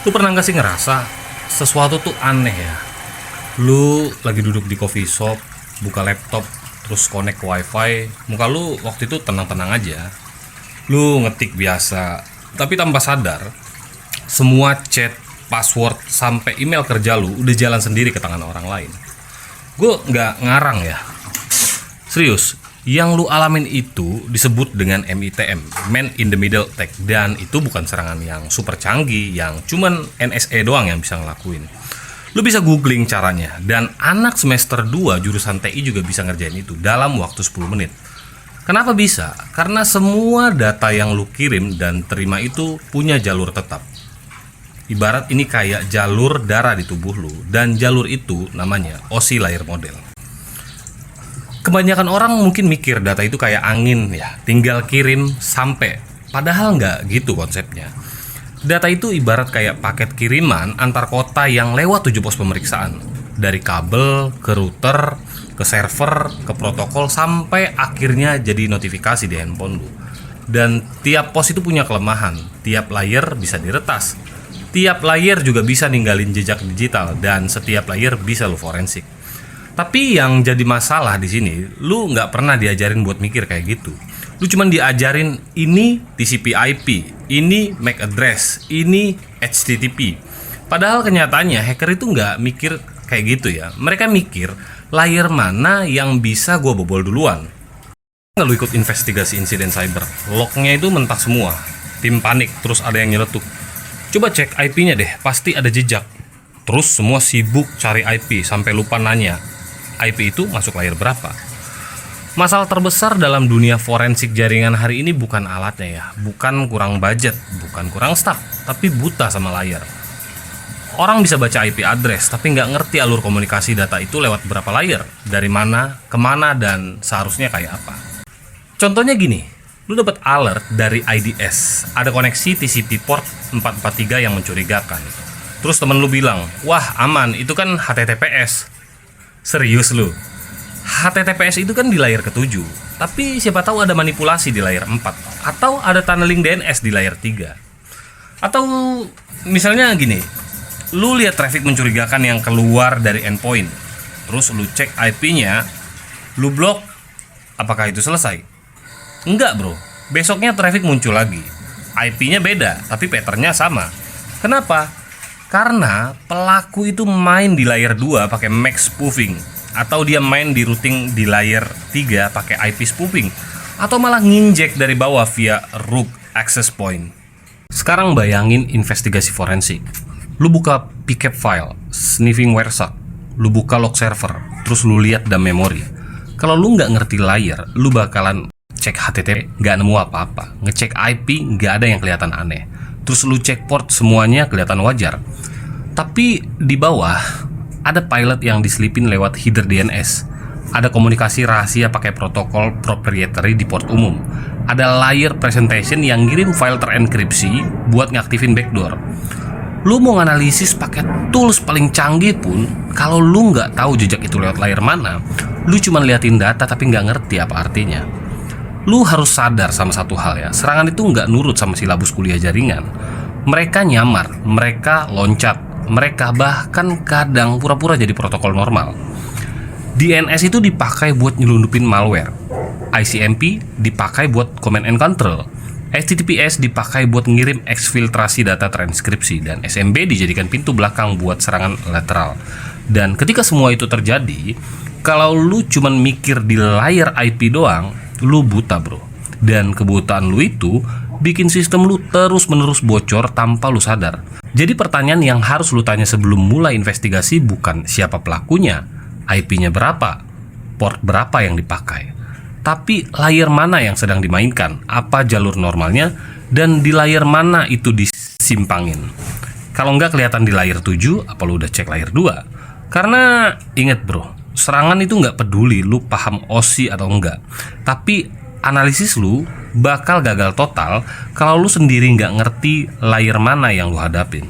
Lu pernah gak sih ngerasa sesuatu tuh aneh ya? Lu lagi duduk di coffee shop, buka laptop, terus connect ke wifi, muka lu waktu itu tenang-tenang aja. Lu ngetik biasa, tapi tanpa sadar semua chat, password, sampai email kerja lu udah jalan sendiri ke tangan orang lain. Gue gak ngarang ya, serius. Yang lu alamin itu disebut dengan MITM, Man in the Middle Attack. Dan itu bukan serangan yang super canggih, yang cuman NSA doang yang bisa ngelakuin. Lu bisa googling caranya, dan anak semester 2 jurusan TI juga bisa ngerjain itu dalam waktu 10 menit. Kenapa bisa? Karena semua data yang lu kirim dan terima itu punya jalur tetap. Ibarat ini kayak jalur darah di tubuh lu, dan jalur itu namanya OSI layer model. Kebanyakan orang mungkin mikir data itu kayak angin ya, tinggal kirim sampai. Padahal nggak gitu konsepnya. Data itu ibarat kayak paket kiriman antar kota yang lewat 7 pos pemeriksaan. Dari kabel, ke router, ke server, ke protokol, sampai akhirnya jadi notifikasi di handphone lu. Dan tiap pos itu punya kelemahan, tiap layer bisa diretas. Tiap layer juga bisa ninggalin jejak digital, dan setiap layer bisa lu forensik. Tapi yang jadi masalah di sini, lu nggak pernah diajarin buat mikir kayak gitu. Lu cuman diajarin ini TCP/IP, ini MAC address, ini HTTP. Padahal kenyataannya hacker itu nggak mikir kayak gitu ya. Mereka mikir layer mana yang bisa gua bobol duluan. Nggak lu ikut investigasi insiden cyber, lognya itu mentah semua. Tim panik, terus ada yang nyeletuk. Coba cek IP-nya deh, pasti ada jejak. Terus semua sibuk cari IP sampai lupa nanya IP itu masuk layer berapa. Masalah terbesar dalam dunia forensik jaringan hari ini bukan alatnya ya, bukan kurang budget, bukan kurang staff, tapi buta sama layar. Orang bisa baca IP address, tapi nggak ngerti alur komunikasi data itu lewat berapa layer, dari mana, kemana, dan seharusnya kayak apa. Contohnya gini, lu dapat alert dari IDS, ada koneksi TCP port 443 yang mencurigakan. Terus temen lu bilang, wah aman, itu kan HTTPS. Serius lu? HTTPS itu kan di layer ke-7, tapi siapa tahu ada manipulasi di layer 4, atau ada tunneling DNS di layer 3. Atau misalnya gini, lu lihat traffic mencurigakan yang keluar dari endpoint, terus lu cek IP-nya, lu blok, apakah itu selesai? Enggak bro, besoknya traffic muncul lagi, IP-nya beda, tapi pattern-nya sama. Kenapa? Karena pelaku itu main di layer 2 pakai MAC spoofing, atau dia main di routing di layer 3 pakai IP spoofing, atau malah nginjek dari bawah via root access point. Sekarang bayangin investigasi forensik. Lu buka pcap file, sniffing Wireshark, lu buka log server, terus lu lihat DAM memory. Kalau lu nggak ngerti layer, lu bakalan cek HTTP nggak nemu apa-apa, ngecek IP nggak ada yang kelihatan aneh. Terus lu cek port, semuanya kelihatan wajar. Tapi di bawah ada pilot yang diselipin lewat header DNS. Ada komunikasi rahasia pakai protokol proprietary di port umum. Ada layer presentation yang ngirim file terenkripsi buat ngaktifin backdoor. Lu mau nganalisis pakai tools paling canggih pun, kalau lu nggak tahu jejak itu lewat layer mana, lu cuma liatin data tapi nggak ngerti apa artinya. Lu harus sadar sama satu hal ya, serangan itu nggak nurut sama silabus kuliah jaringan. Mereka nyamar, mereka loncat, mereka bahkan kadang pura-pura jadi protokol normal. DNS itu dipakai buat nyelundupin malware, ICMP dipakai buat command and control, HTTPS dipakai buat ngirim eksfiltrasi data transkripsi, dan SMB dijadikan pintu belakang buat serangan lateral. Dan ketika semua itu terjadi, kalau lu cuman mikir di layar IP doang, lu buta bro. Dan kebutaan lu itu bikin sistem lu terus-menerus bocor tanpa lu sadar. Jadi pertanyaan yang harus lu tanya sebelum mulai investigasi bukan siapa pelakunya, IP-nya berapa, port berapa yang dipakai, tapi layer mana yang sedang dimainkan, apa jalur normalnya, dan di layer mana itu disimpangin. Kalau nggak kelihatan di layer 7, apa lu udah cek layer 2? Karena inget bro, serangan itu nggak peduli lu paham OSI atau enggak, tapi analisis lu bakal gagal total kalau lu sendiri nggak ngerti layer mana yang lu hadapin.